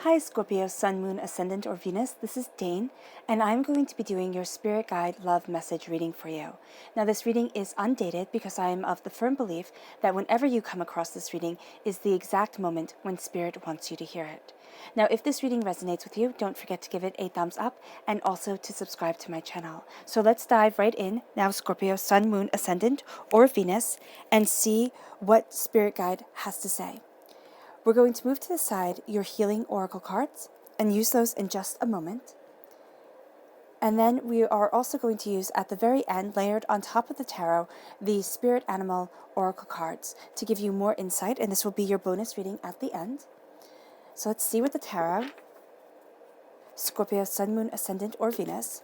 Hi Scorpio, Sun, Moon, Ascendant, or Venus. This is Dane, and I'm going to be doing your Spirit Guide Love Message reading for you. Now, this reading is undated because I am of the firm belief that whenever you come across this reading is the exact moment when Spirit wants you to hear it. Now, if this reading resonates with you, don't forget to give it a thumbs up and also to subscribe to my channel. So let's dive right in now, Scorpio, Sun, Moon, Ascendant, or Venus, and see what Spirit Guide has to say. We're going to move to the side your healing oracle cards and use those in just a moment. And then we are also going to use at the very end, layered on top of the tarot, the spirit animal oracle cards to give you more insight. And this will be your bonus reading at the end. So let's see with the tarot, Scorpio, Sun, Moon, Ascendant, or Venus,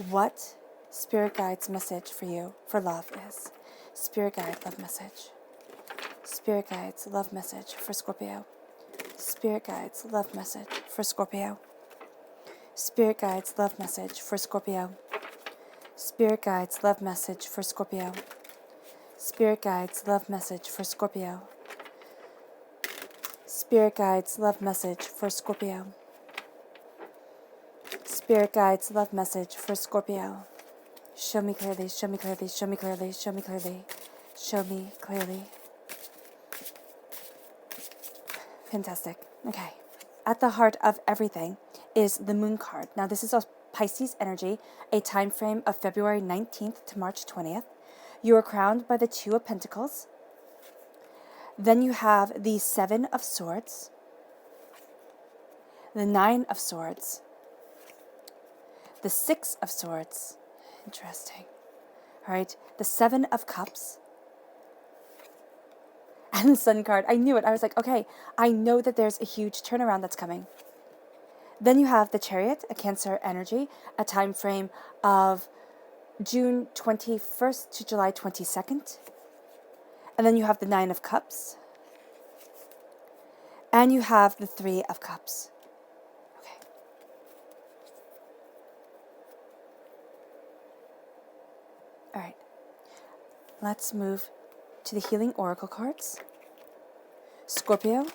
what Spirit Guide's message for you for love is. Spirit Guide love message. Spirit Guides love message for Scorpio. Spirit Guides love message for Scorpio. Spirit Guides love message for Scorpio. Spirit Guides love message for Scorpio. Spirit Guides love message for Scorpio. Spirit Guides love message for Scorpio. Spirit Guides love message for Scorpio. Show me clearly, show me clearly, show me clearly, show me clearly, show me clearly. Fantastic. Okay. At the heart of everything is the Moon card. Now, this is a Pisces energy, a time frame of February 19th to March 20th. You are crowned by the Two of Pentacles. Then you have the Seven of Swords, the Nine of Swords, the Six of Swords. Interesting. All right. The Seven of Cups. And the Sun card. I knew it. I was like, okay, I know that there's a huge turnaround that's coming. Then you have the Chariot, a Cancer energy, a time frame of June 21st to July 22nd. And then you have the Nine of Cups. And you have the Three of Cups. Okay. All right. Let's move to the Healing Oracle cards. Scorpio.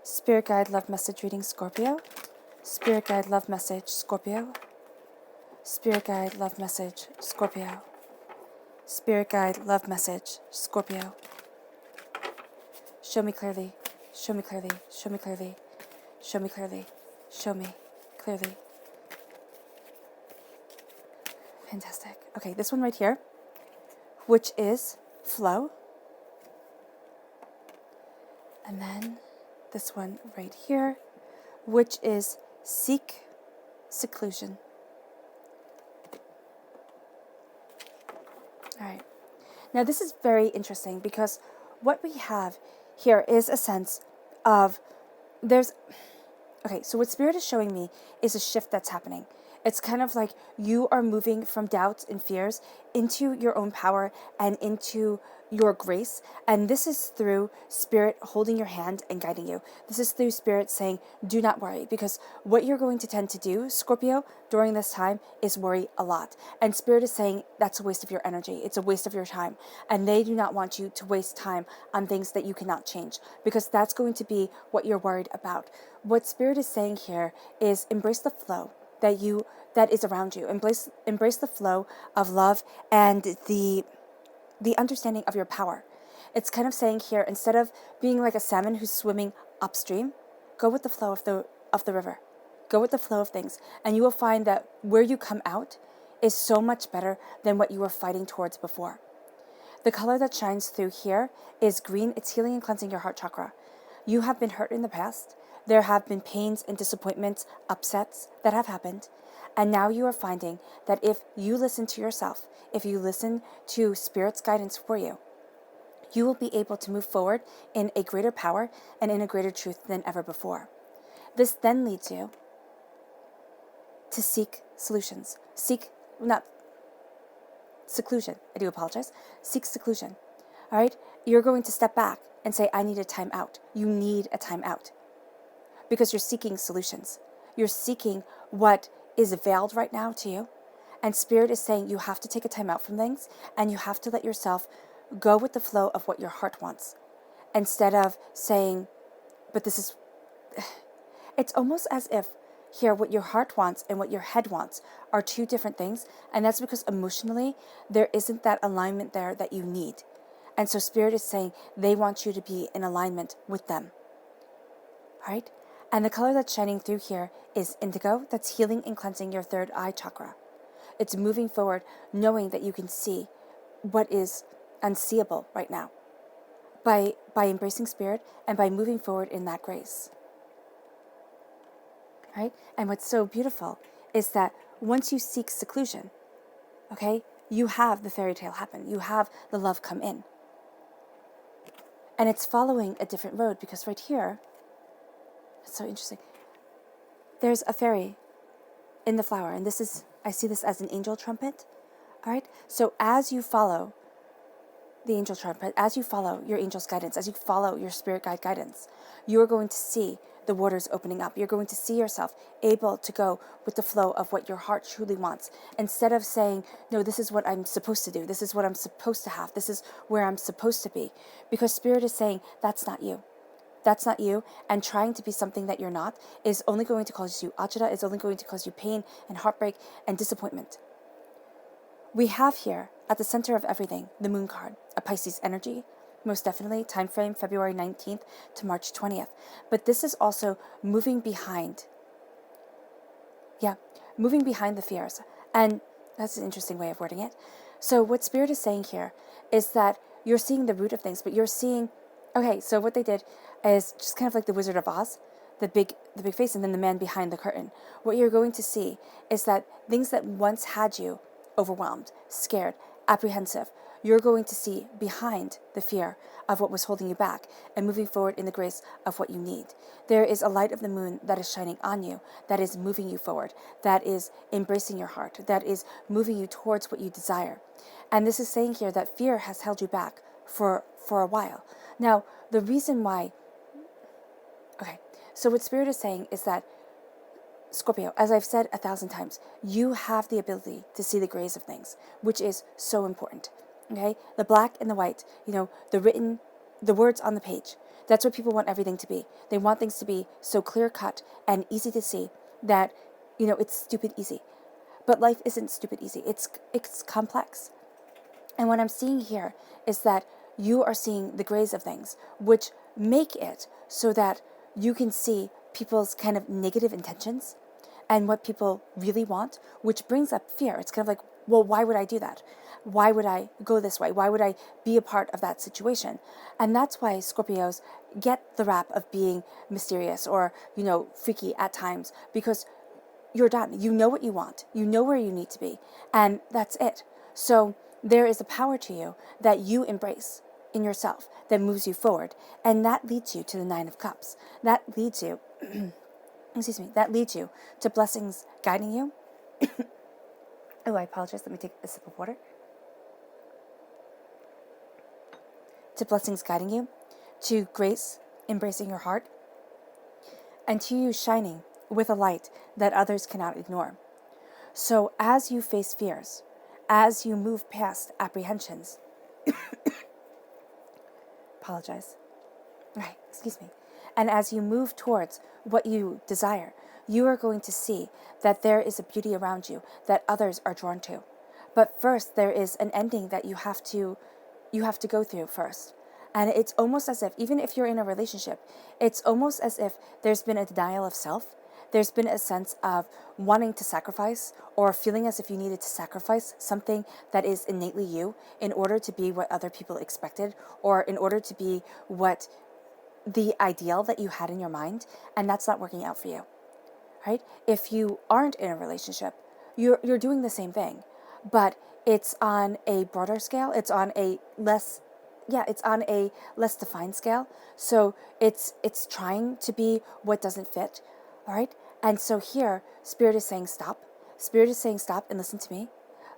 Spirit Guide Love Message reading Scorpio. Spirit Guide Love Message Scorpio. Spirit Guide Love Message Scorpio. Spirit Guide Love Message Scorpio. Show me clearly. Show me clearly. Show me clearly. Show me clearly. Show me clearly. Fantastic. Okay, this one right here, which is flow. And then this one right here, which is seek seclusion. All right. Now this is very interesting because what we have here is a sense of okay, so what Spirit is showing me is a shift that's happening. It's kind of like you are moving from doubts and fears into your own power and into your grace. And this is through Spirit holding your hand and guiding you. This is through Spirit saying, do not worry, because what you're going to tend to do, Scorpio, during this time is worry a lot. And Spirit is saying that's a waste of your energy. It's a waste of your time. And they do not want you to waste time on things that you cannot change, because that's going to be what you're worried about. What Spirit is saying here is embrace the flow that is around you. Embrace the flow of love and the understanding of your power. It's kind of saying here, instead of being like a salmon who's swimming upstream, go with the flow of the river. Go with the flow of things, and you will find that where you come out is so much better than what you were fighting towards before. The color that shines through here is green. It's healing and cleansing your heart chakra. You have been hurt in the past. There have been pains and disappointments, upsets that have happened. And now you are finding that if you listen to yourself, if you listen to Spirit's guidance for you, you will be able to move forward in a greater power and in a greater truth than ever before. This then leads you to seek solutions. Seclusion. I do apologize. Seek seclusion. All right? You're going to step back and say, I need a timeout. You need a timeout. Because you're seeking solutions. You're seeking what is veiled right now to you. And Spirit is saying you have to take a time out from things, and you have to let yourself go with the flow of what your heart wants. Instead of saying, but this is, it's almost as if here what your heart wants and what your head wants are two different things. And that's because emotionally there isn't that alignment there that you need. And so Spirit is saying they want you to be in alignment with them. Right? And the color that's shining through here is indigo. That's healing and cleansing your third eye chakra. It's moving forward, knowing that you can see what is unseeable right now by embracing Spirit and by moving forward in that grace. Right? And what's so beautiful is that once you seek seclusion, okay, you have the fairy tale happen. You have the love come in. And it's following a different road, because right here, it's so interesting. There's a fairy in the flower, and this is, I see this as an angel trumpet. All right? So as you follow the angel trumpet, as you follow your angel's guidance, as you follow your spirit guide guidance, you are going to see the waters opening up. You're going to see yourself able to go with the flow of what your heart truly wants. Instead of saying, no, this is what I'm supposed to do. This is what I'm supposed to have. This is where I'm supposed to be. Because Spirit is saying, that's not you. That's not you. And trying to be something that you're not is only going to cause you ajita, is only going to cause you pain and heartbreak and disappointment. We have here, at the center of everything, the moon card, a Pisces energy. Most definitely, time frame February 19th to March 20th. But this is also moving behind. Yeah, moving behind the fears. And that's an interesting way of wording it. So what Spirit is saying here is that you're seeing the root of things, but you're seeing, okay, so what they did is just kind of like the Wizard of Oz, the big face, and then the man behind the curtain. What you're going to see is that things that once had you overwhelmed, scared, apprehensive, you're going to see behind the fear of what was holding you back and moving forward in the grace of what you need. There is a light of the moon that is shining on you, that is moving you forward, that is embracing your heart, that is moving you towards what you desire. And this is saying here that fear has held you back for a while. Now, the reason why, okay, so what Spirit is saying is that Scorpio, as I've said 1,000 times, you have the ability to see the grays of things, which is so important. Okay? The black and the white, the words on the page. That's what people want everything to be. They want things to be so clear cut and easy to see that, it's stupid easy. But life isn't stupid easy. It's complex. And what I'm seeing here is that you are seeing the grays of things, which make it so that you can see people's kind of negative intentions and what people really want, which brings up fear. It's kind of like, well, why would I do that? Why would I go this way? Why would I be a part of that situation? And that's why Scorpios get the rap of being mysterious or, freaky at times, because you're done. You know what you want. You know where you need to be. And that's it. So there is a power to you that you embrace in yourself that moves you forward. And that leads you to the 9 of Cups. That leads you, that leads you to blessings guiding you. Oh, I apologize. Let me take a sip of water. To blessings guiding you, to grace embracing your heart, and to you shining with a light that others cannot ignore. So as you face fears, as you move past apprehensions, apologize. Right, excuse me. And as you move towards what you desire, you are going to see that there is a beauty around you that others are drawn to. But first, there is an ending that you have to go through first. And it's almost as if, even if you're in a relationship, it's almost as if there's been a denial of self. There's been a sense of wanting to sacrifice or feeling as if you needed to sacrifice something that is innately you in order to be what other people expected or in order to be what the ideal that you had in your mind, and that's not working out for you, right? If you aren't in a relationship, you're doing the same thing, but it's on a broader scale. It's on a less defined scale. So it's trying to be what doesn't fit, all right? And so here, Spirit is saying stop. Spirit is saying stop and listen to me.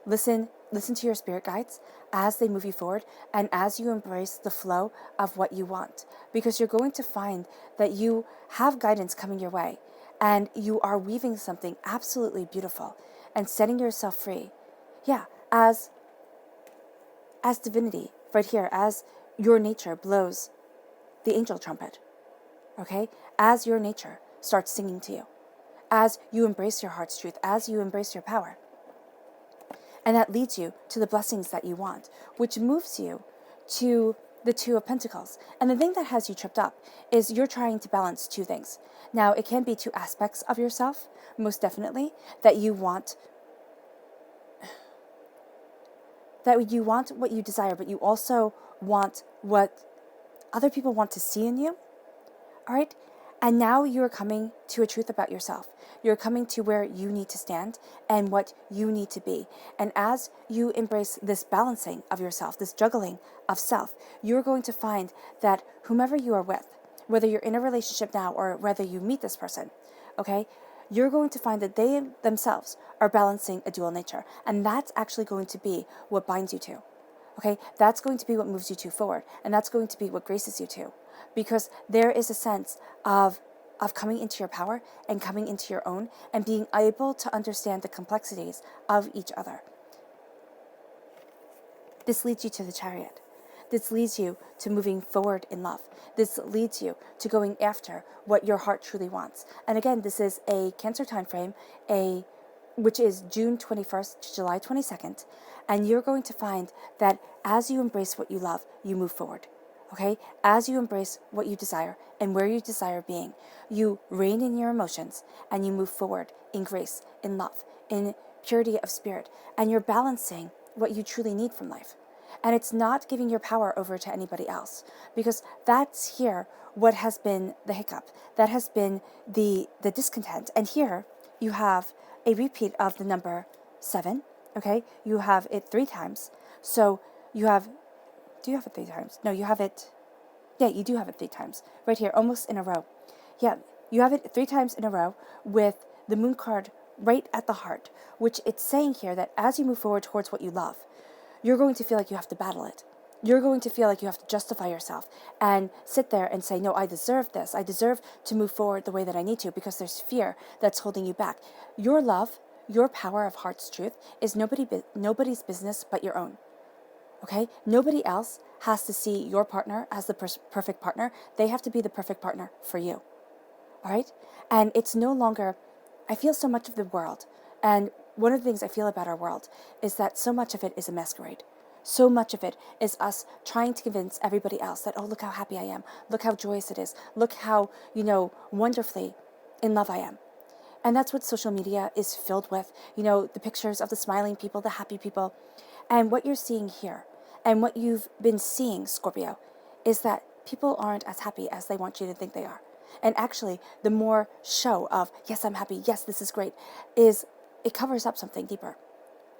Listen to your spirit guides as they move you forward and as you embrace the flow of what you want. Because you're going to find that you have guidance coming your way and you are weaving something absolutely beautiful and setting yourself free. Yeah, as divinity, right here, as your nature blows the angel trumpet, okay? As your nature starts singing to you, as you embrace your heart's truth, as you embrace your power. And that leads you to the blessings that you want, which moves you to the Two of Pentacles. And the thing that has you tripped up is you're trying to balance two things. Now, it can be two aspects of yourself, most definitely, that you want what you desire, but you also want what other people want to see in you. All right? And now you're coming to a truth about yourself. You're coming to where you need to stand and what you need to be. And as you embrace this balancing of yourself, this juggling of self, you're going to find that whomever you are with, whether you're in a relationship now or whether you meet this person, okay, you're going to find that they themselves are balancing a dual nature. And that's actually going to be what binds you to. Okay, that's going to be what moves you to forward. And that's going to be what graces you to. Because there is a sense of coming into your power and coming into your own and being able to understand the complexities of each other. This leads you to the Chariot. This leads you to moving forward in love. This leads you to going after what your heart truly wants. And again, this is a Cancer time frame, which is June 21st to July 22nd. And you're going to find that as you embrace what you love, you move forward. Okay? As you embrace what you desire and where you desire being, you rein in your emotions and you move forward in grace, in love, in purity of spirit. And you're balancing what you truly need from life. And it's not giving your power over to anybody else, because that's here what has been the hiccup. That has been the discontent. And here you have a repeat of the number 7. Okay? You have it 3 times. So you have... Do you have it 3 times? No, you have it... Yeah, you do have it 3 times. Right here, almost in a row. Yeah, you have it 3 times in a row with the Moon card right at the heart, which it's saying here that as you move forward towards what you love, you're going to feel like you have to battle it. You're going to feel like you have to justify yourself and sit there and say, no, I deserve this. I deserve to move forward the way that I need to, because there's fear that's holding you back. Your love, your power of heart's truth is nobody's business but your own. Okay? Nobody else has to see your partner as the perfect partner. They have to be the perfect partner for you. All right? And it's no longer... I feel so much of the world, and one of the things I feel about our world is that so much of it is a masquerade. So much of it is us trying to convince everybody else that, oh, look how happy I am. Look how joyous it is. Look how, wonderfully in love I am. And that's what social media is filled with. The pictures of the smiling people, the happy people. And what you're seeing here, and what you've been seeing, Scorpio, is that people aren't as happy as they want you to think they are. And actually, the more show of, yes, I'm happy, yes, this is great, it covers up something deeper.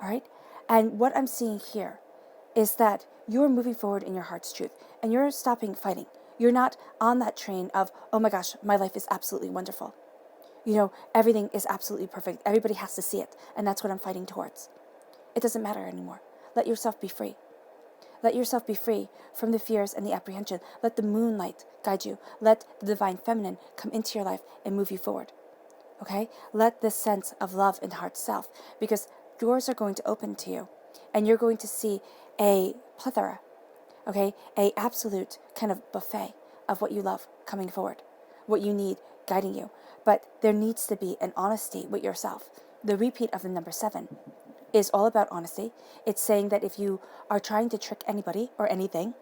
All right? And what I'm seeing here is that you're moving forward in your heart's truth, and you're stopping fighting. You're not on that train of, oh my gosh, my life is absolutely wonderful. Everything is absolutely perfect. Everybody has to see it, and that's what I'm fighting towards. It doesn't matter anymore. Let yourself be free. Let yourself be free from the fears and the apprehension. Let the moonlight guide you. Let the divine feminine come into your life and move you forward. Okay? Let this sense of love and heart self, because doors are going to open to you, and you're going to see a plethora, okay? A absolute kind of buffet of what you love coming forward, what you need guiding you. But there needs to be an honesty with yourself. The repeat of the number 7 is all about honesty. It's saying that if you are trying to trick anybody or anything,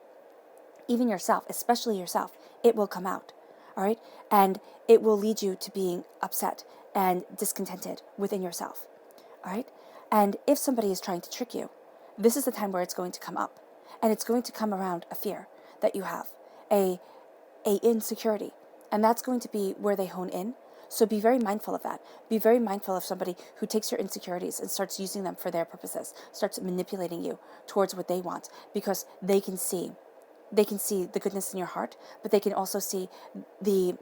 even yourself, especially yourself, it will come out, all right? And it will lead you to being upset and discontented within yourself, all right? And if somebody is trying to trick you, this is the time where it's going to come up. And it's going to come around a fear that you have, a insecurity. And that's going to be where they hone in. So be very mindful of that. Be very mindful of somebody who takes your insecurities and starts using them for their purposes, starts manipulating you towards what they want, because they can see the goodness in your heart, but they can also see the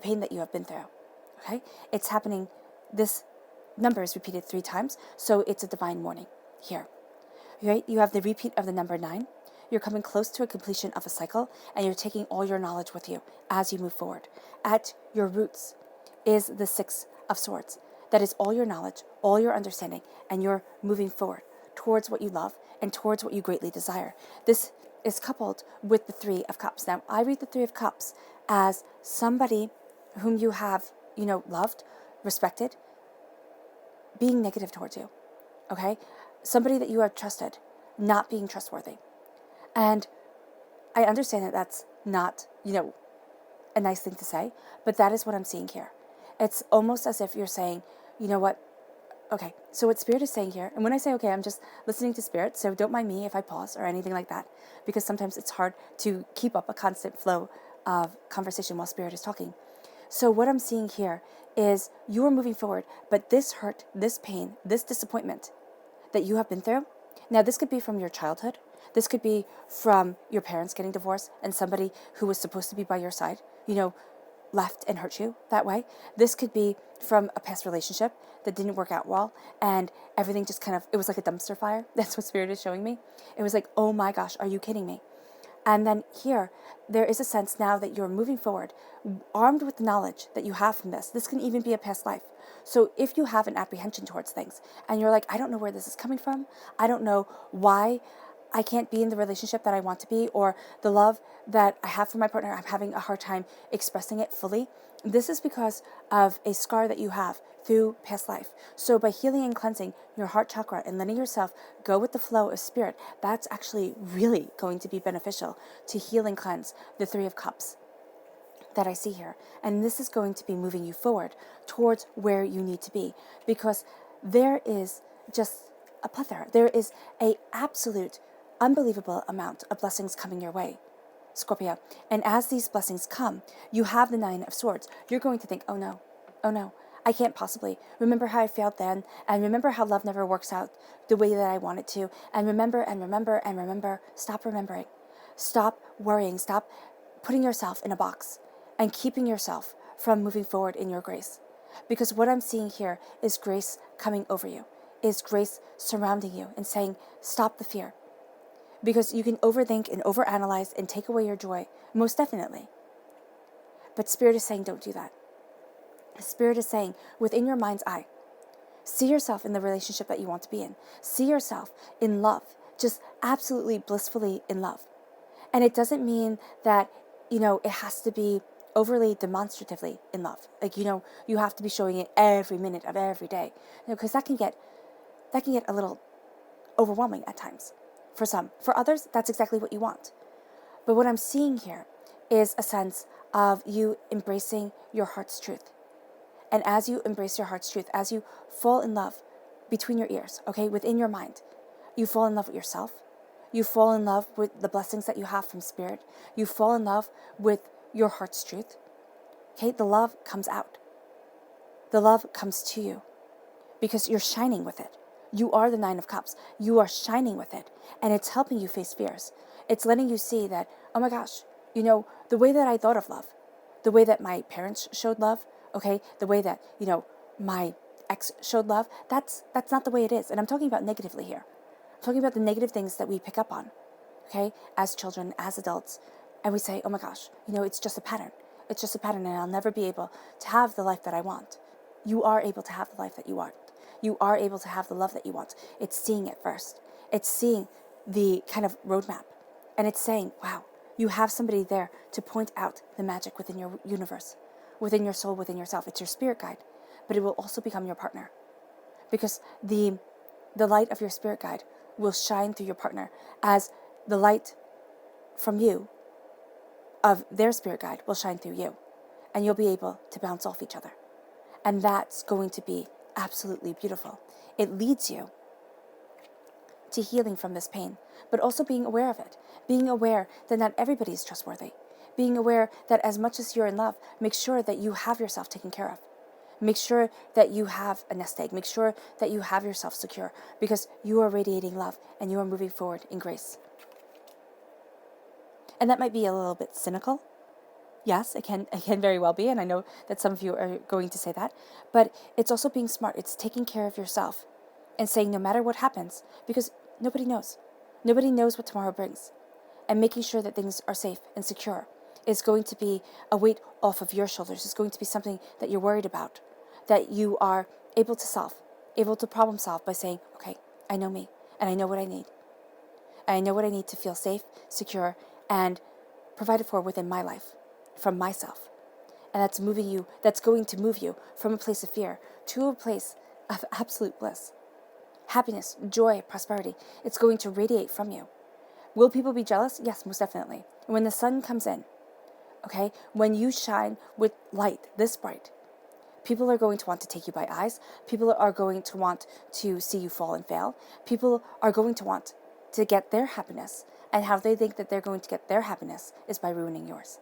pain that you have been through. Okay? It's happening. This number is repeated 3 times, so it's a divine warning here. Right? You have the repeat of the number 9. You're coming close to a completion of a cycle, and you're taking all your knowledge with you as you move forward. At your roots is the 6 of Swords. That is all your knowledge, all your understanding, and you're moving forward towards what you love and towards what you greatly desire. This is coupled with the 3 of Cups. Now, I read the 3 of Cups as somebody whom you have, loved, respected, being negative towards you, okay? Somebody that you have trusted, not being trustworthy. And I understand that that's not, a nice thing to say, but that is what I'm seeing here. It's almost as if you're saying, you know what? Okay, so what Spirit is saying here, and when I say okay, I'm just listening to Spirit, so don't mind me if I pause or anything like that, because sometimes it's hard to keep up a constant flow of conversation while Spirit is talking. So what I'm seeing here is you are moving forward, but this hurt, this pain, this disappointment that you have been through, now this could be from your childhood, this could be from your parents getting divorced and somebody who was supposed to be by your side, left and hurt you that way. This could be from a past relationship that didn't work out well and everything just it was like a dumpster fire. That's what Spirit is showing me. It was like, oh my gosh, are you kidding me? And then here, there is a sense now that you're moving forward, armed with the knowledge that you have from this. This can even be a past life. So if you have an apprehension towards things and you're like, I don't know where this is coming from, I don't know why I can't be in the relationship that I want to be, or the love that I have for my partner, I'm having a hard time expressing it fully. This is because of a scar that you have through past life. So by healing and cleansing your heart chakra and letting yourself go with the flow of Spirit, that's actually really going to be beneficial to heal and cleanse the Three of Cups that I see here. And this is going to be moving you forward towards where you need to be, because there is just a plethora. There is a absolute unbelievable amount of blessings coming your way, Scorpio. And as these blessings come, you have the Nine of Swords. You're going to think, oh no, I can't possibly. Remember how I failed then, and remember how love never works out the way that I want it to, and remember. Stop remembering. Stop worrying. Stop putting yourself in a box and keeping yourself from moving forward in your grace. Because what I'm seeing here is grace coming over you, is grace surrounding you and saying, stop the fear. Because you can overthink and overanalyze and take away your joy, most definitely. But Spirit is saying, don't do that. Spirit is saying, within your mind's eye, see yourself in the relationship that you want to be in. See yourself in love, just absolutely blissfully in love. And it doesn't mean that, it has to be overly demonstratively in love. Like, you have to be showing it every minute of every day. Because that can get a little overwhelming at times. For some. For others, that's exactly what you want. But what I'm seeing here is a sense of you embracing your heart's truth. And as you embrace your heart's truth, as you fall in love between your ears, okay, within your mind, you fall in love with yourself. You fall in love with the blessings that you have from Spirit. You fall in love with your heart's truth. Okay, the love comes out. The love comes to you because you're shining with it. You are the Nine of Cups. You are shining with it. And it's helping you face fears. It's letting you see that, oh my gosh, the way that I thought of love, the way that my parents showed love, okay, the way that, my ex showed love, that's not the way it is. And I'm talking about negatively here. I'm talking about the negative things that we pick up on, okay, as children, as adults. And we say, oh my gosh, it's just a pattern. It's just a pattern and I'll never be able to have the life that I want. You are able to have the life that you want. You are able to have the love that you want. It's seeing it first. It's seeing the kind of roadmap. And it's saying, wow, you have somebody there to point out the magic within your universe, within your soul, within yourself. It's your spirit guide, but it will also become your partner. Because the light of your spirit guide will shine through your partner as the light from you of their spirit guide will shine through you. And you'll be able to bounce off each other. And that's going to be absolutely beautiful. It leads you to healing from this pain, but also being aware of it. Being aware that not everybody is trustworthy. Being aware that as much as you're in love, make sure that you have yourself taken care of. Make sure that you have a nest egg. Make sure that you have yourself secure, because you are radiating love and you are moving forward in grace. And that might be a little bit cynical. Yes, it can very well be, and I know that some of you are going to say that, but it's also being smart. It's taking care of yourself and saying no matter what happens, because nobody knows. Nobody knows what tomorrow brings. And making sure that things are safe and secure is going to be a weight off of your shoulders. It's going to be something that you're worried about, that you are able to solve, able to problem solve by saying, okay, I know me, and I know what I need. And I know what I need to feel safe, secure, and provided for within my life. from myself. And that's going to move you from a place of fear to a place of absolute bliss. Happiness, joy, prosperity. It's going to radiate from you. Will people be jealous? Yes, most definitely. When the sun comes in, okay, when you shine with light this bright, people are going to want to take you by eyes. People are going to want to see you fall and fail. People are going to want to get their happiness. And how they think that they're going to get their happiness is by ruining yours.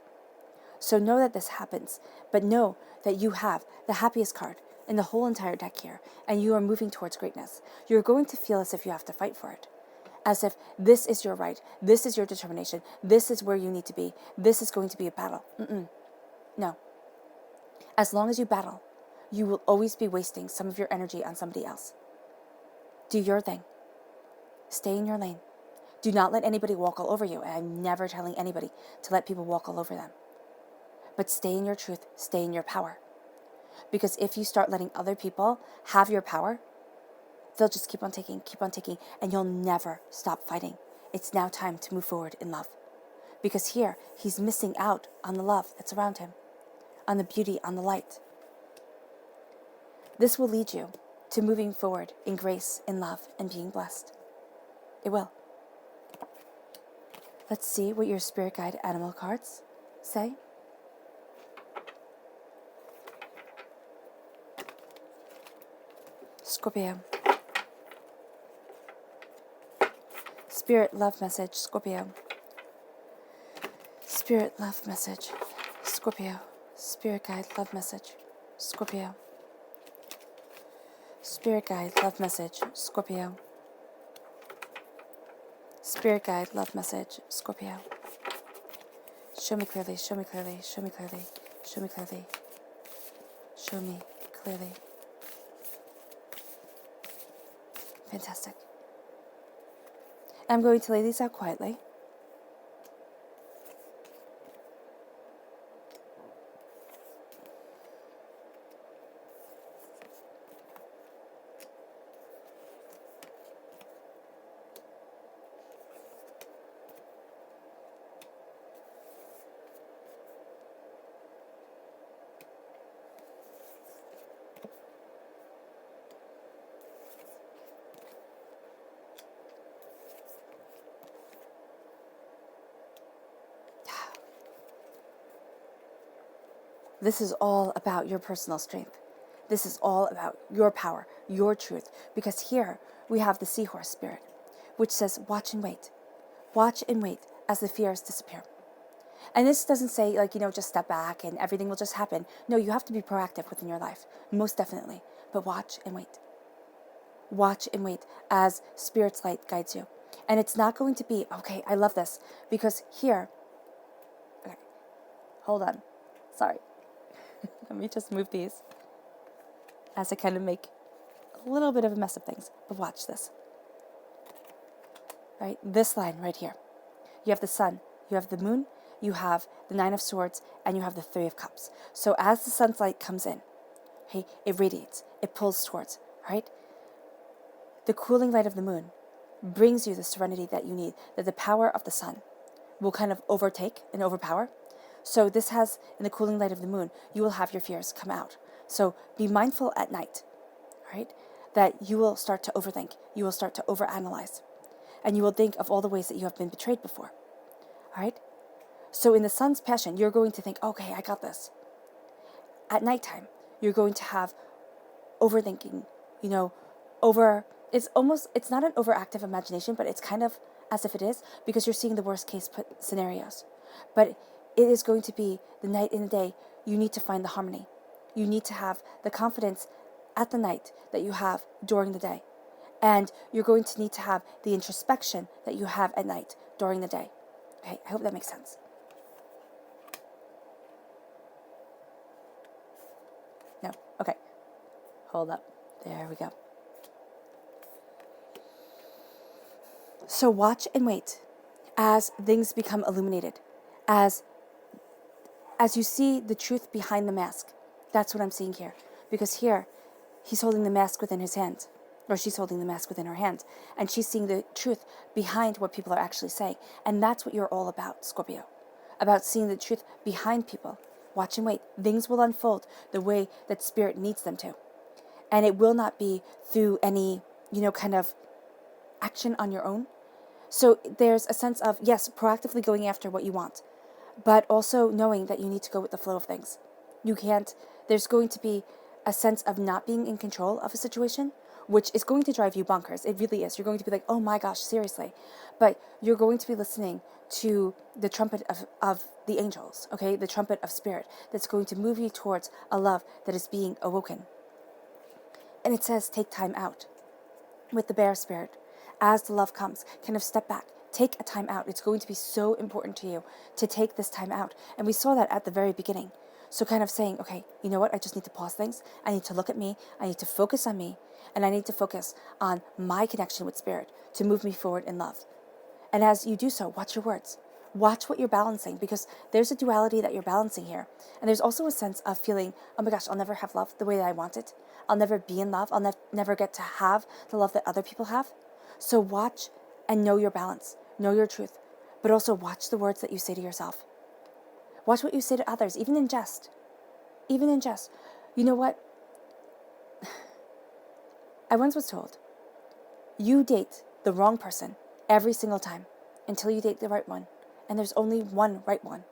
So know that this happens, but know that you have the happiest card in the whole entire deck here, and you are moving towards greatness. You're going to feel as if you have to fight for it, as if this is your right, this is your determination, this is where you need to be, this is going to be a battle. No. As long as you battle, you will always be wasting some of your energy on somebody else. Do your thing. Stay in your lane. Do not let anybody walk all over you, and I'm never telling anybody to let people walk all over them. But stay in your truth, stay in your power. Because if you start letting other people have your power, they'll just keep on taking, and you'll never stop fighting. It's now time to move forward in love. Because here, he's missing out on the love that's around him, on the beauty, on the light. This will lead you to moving forward in grace, in love, and being blessed. It will. Let's see what your spirit guide animal cards say. Scorpio. Spirit love message, Scorpio. Spirit love message, Scorpio. Spirit guide love message, Scorpio. Spirit guide love message, Scorpio. Spirit guide love message, Scorpio. Show me clearly, show me clearly, show me clearly, show me clearly. Show me clearly. Fantastic. I'm going to lay these out quietly. This is all about your personal strength. This is all about your power, your truth. Because here we have the seahorse spirit, which says, watch and wait. Watch and wait as the fears disappear. And this doesn't say, just step back and everything will just happen. No, you have to be proactive within your life, most definitely. But watch and wait. Watch and wait as Spirit's light guides you. And it's not going to be, okay, I love this, because here, okay, hold on, sorry. Let me just move these as I kind of make a little bit of a mess of things. But watch this. Right? This line right here. You have the sun, you have the moon, you have the 9 of swords, and you have the 3 of cups. So as the sun's light comes in, okay, it radiates, it pulls towards, right? The cooling light of the moon brings you the serenity that you need, that the power of the sun will kind of overtake and overpower. So this has, in the cooling light of the moon, you will have your fears come out. So be mindful at night, right? That you will start to overthink. You will start to overanalyze. And you will think of all the ways that you have been betrayed before, all right? So in the sun's passion, you're going to think, okay, I got this. At nighttime, you're going to have overthinking, it's not an overactive imagination, but it's kind of as if it is, because you're seeing the worst case scenarios. But it is going to be the night and the day. You need to find the harmony. You need to have the confidence at the night that you have during the day. And you're going to need to have the introspection that you have at night during the day. Okay, I hope that makes sense. No? Okay. Hold up. There we go. So watch and wait as things become illuminated, as you see the truth behind the mask. That's what I'm seeing here. Because here, he's holding the mask within his hand, or she's holding the mask within her hand, and she's seeing the truth behind what people are actually saying. And that's what you're all about, Scorpio. about seeing the truth behind people. Watch and wait. Things will unfold the way that Spirit needs them to. And it will not be through any, kind of action on your own. So there's a sense of, yes, proactively going after what you want, but also knowing that you need to go with the flow of things. There's going to be a sense of not being in control of a situation, which is going to drive you bonkers. It really is. You're going to be like, oh my gosh, seriously. But you're going to be listening to the trumpet of the angels, okay? The trumpet of Spirit that's going to move you towards a love that is being awoken. And it says, take time out with the Bear Spirit. As the love comes, kind of step back. Take a time out. It's going to be so important to you to take this time out. And we saw that at the very beginning. So kind of saying, okay, you know what? I just need to pause things. I need to look at me. I need to focus on me. And I need to focus on my connection with Spirit to move me forward in love. And as you do so, watch your words. Watch what you're balancing, because there's a duality that you're balancing here. And there's also a sense of feeling, oh my gosh, I'll never have love the way that I want it. I'll never be in love. I'll never get to have the love that other people have. So watch and know your balance. Know your truth. But also watch the words that you say to yourself. Watch what you say to others, even in jest. Even in jest. You know what? I once was told, you date the wrong person every single time until you date the right one. And there's only one right one.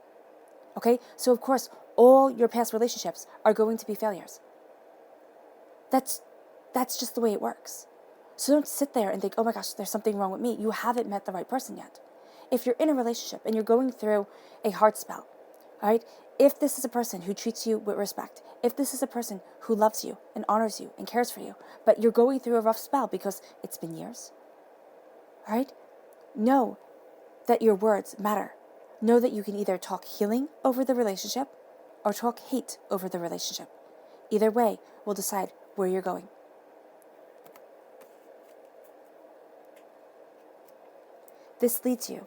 Okay? So of course, all your past relationships are going to be failures. That's just the way it works. So don't sit there and think, oh my gosh, there's something wrong with me. You haven't met the right person yet. If you're in a relationship and you're going through a hard spell, all right? If this is a person who treats you with respect, if this is a person who loves you and honors you and cares for you, but you're going through a rough spell because it's been years, all right? Know that your words matter. Know that you can either talk healing over the relationship or talk hate over the relationship. Either way will decide where you're going. This leads you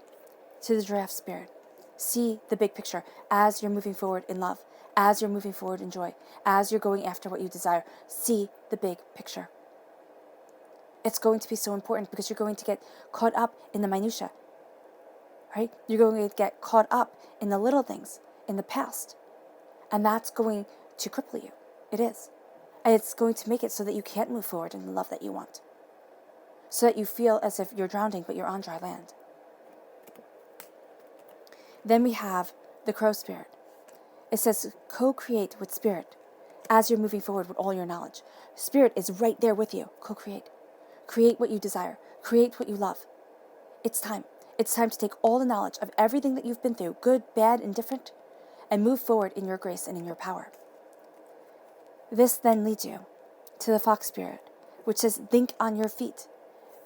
to the Giraffe Spirit. See the big picture as you're moving forward in love, as you're moving forward in joy, as you're going after what you desire. See the big picture. It's going to be so important because you're going to get caught up in the minutia, right? You're going to get caught up in the little things in the past, and that's going to cripple you. It is. And it's going to make it so that you can't move forward in the love that you want, so that you feel as if you're drowning but you're on dry land. Then we have the Crow Spirit. It says, co-create with Spirit as you're moving forward with all your knowledge. Spirit is right there with you. Co-create. Create what you desire. Create what you love. It's time. It's time to take all the knowledge of everything that you've been through, good, bad, indifferent, and move forward in your grace and in your power. This then leads you to the Fox Spirit, which says, think on your feet,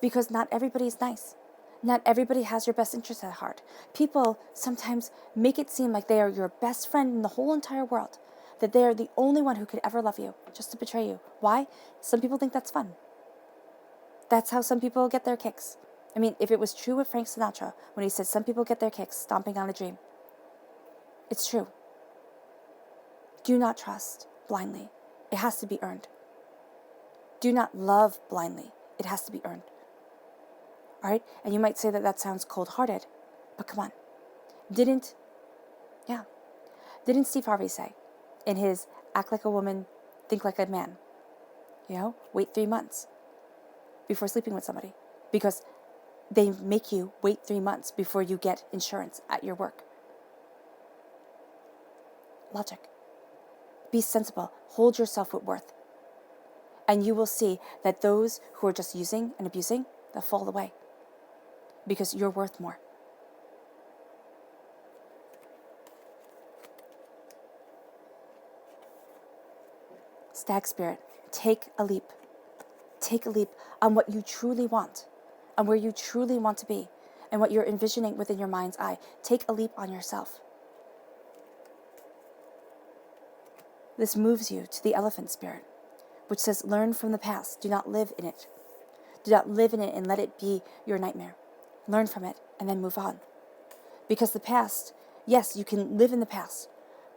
because not everybody is nice. Not everybody has your best interest at heart. People sometimes make it seem like they are your best friend in the whole entire world, that they are the only one who could ever love you, just to betray you. Why? Some people think that's fun. That's how some people get their kicks. I mean, if it was true with Frank Sinatra, when he said some people get their kicks stomping on a dream, it's true. Do not trust blindly. It has to be earned. Do not love blindly. It has to be earned. All right? And you might say that sounds cold-hearted, but come on. Didn't Steve Harvey say in his Act Like a Woman, Think Like a Man, wait 3 months before sleeping with somebody, because they make you wait 3 months before you get insurance at your work. Logic. Be sensible. Hold yourself with worth. And you will see that those who are just using and abusing, they'll fall away, because you're worth more. Stag Spirit, take a leap. Take a leap on what you truly want, on where you truly want to be, and what you're envisioning within your mind's eye. Take a leap on yourself. This moves you to the Elephant Spirit, which says, learn from the past. Do not live in it. Do not live in it and let it be your nightmare. Learn from it and then move on. Because the past, yes, you can live in the past,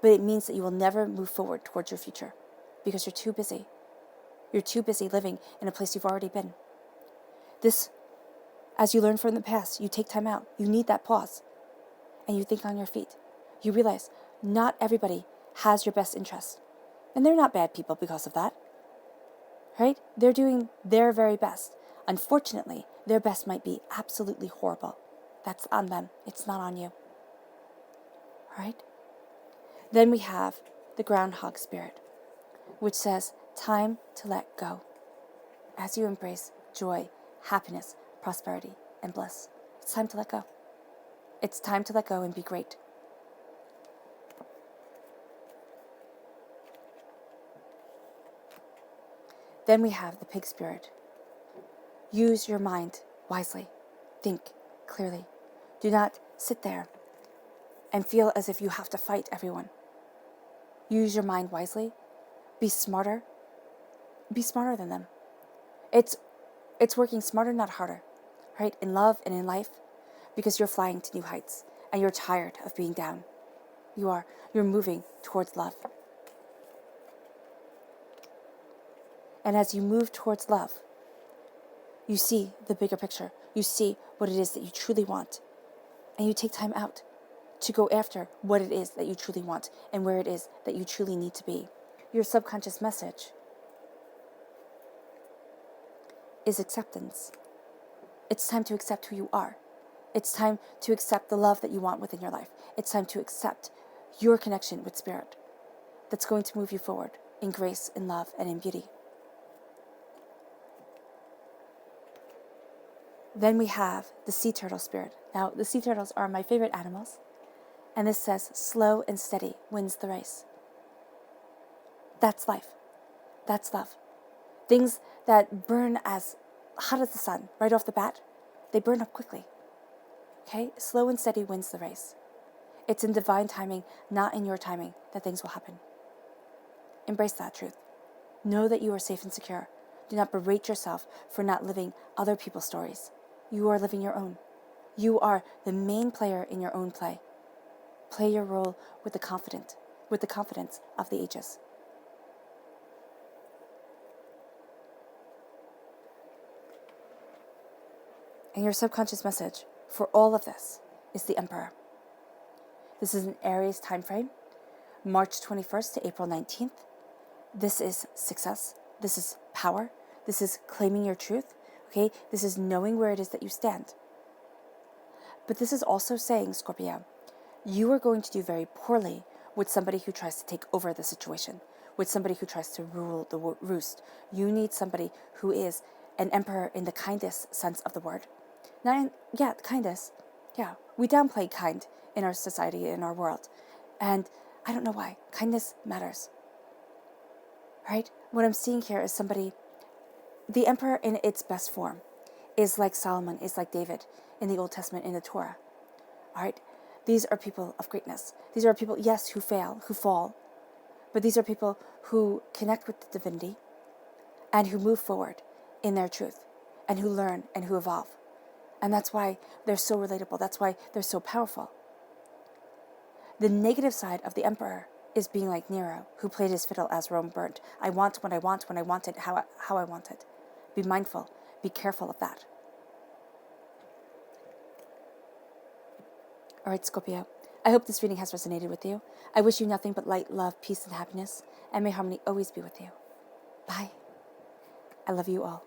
but it means that you will never move forward towards your future because you're too busy. You're too busy living in a place you've already been. This, as you learn from the past, you take time out. You need that pause. And you think on your feet. You realize not everybody has your best interest. And they're not bad people because of that. Right? They're doing their very best. Unfortunately, their best might be absolutely horrible. That's on them. It's not on you. Right? Then we have the groundhog spirit, which says, time to let go. As you embrace joy, happiness, prosperity, and bliss, it's time to let go. It's time to let go and be great. Then we have the pig spirit. Use your mind wisely. Think clearly. Do not sit there and feel as if you have to fight everyone. Use your mind wisely. Be smarter. Be smarter than them. It's working smarter, not harder, right? In love and in life, because you're flying to new heights and you're tired of being down. You're moving towards love. And as you move towards love, you see the bigger picture. You see what it is that you truly want. And you take time out to go after what it is that you truly want and where it is that you truly need to be. Your subconscious message is acceptance. It's time to accept who you are. It's time to accept the love that you want within your life. It's time to accept your connection with spirit that's going to move you forward in grace, in love, and in beauty. Then we have the sea turtle spirit. Now, the sea turtles are my favorite animals. And this says, slow and steady wins the race. That's life. That's love. Things that burn as hot as the sun right off the bat, they burn up quickly. Okay? Slow and steady wins the race. It's in divine timing, not in your timing, that things will happen. Embrace that truth. Know that you are safe and secure. Do not berate yourself for not living other people's stories. You are living your own. You are the main player in your own play. Play your role with the confidence of the ages. And your subconscious message for all of this is the Emperor. This is an Aries time frame, March 21st to April 19th. This is success. This is power. This is claiming your truth. Okay? This is knowing where it is that you stand. But this is also saying, Scorpio, you are going to do very poorly with somebody who tries to take over the situation, with somebody who tries to rule the roost. You need somebody who is an emperor in the kindest sense of the word. Kindness. Yeah, we downplay kind in our society, in our world. And I don't know why. Kindness matters. Right? What I'm seeing here is somebody, the emperor in its best form is like Solomon, is like David in the Old Testament, in the Torah. All right? These are people of greatness. These are people, yes, who fail, who fall. But these are people who connect with the divinity and who move forward in their truth and who learn and who evolve. And that's why they're so relatable. That's why they're so powerful. The negative side of the emperor is being like Nero, who played his fiddle as Rome burnt. I want what I want, when I want it, how I want it. Be mindful. Be careful of that. All right, Scorpio. I hope this reading has resonated with you. I wish you nothing but light, love, peace, and happiness. And may harmony always be with you. Bye. I love you all.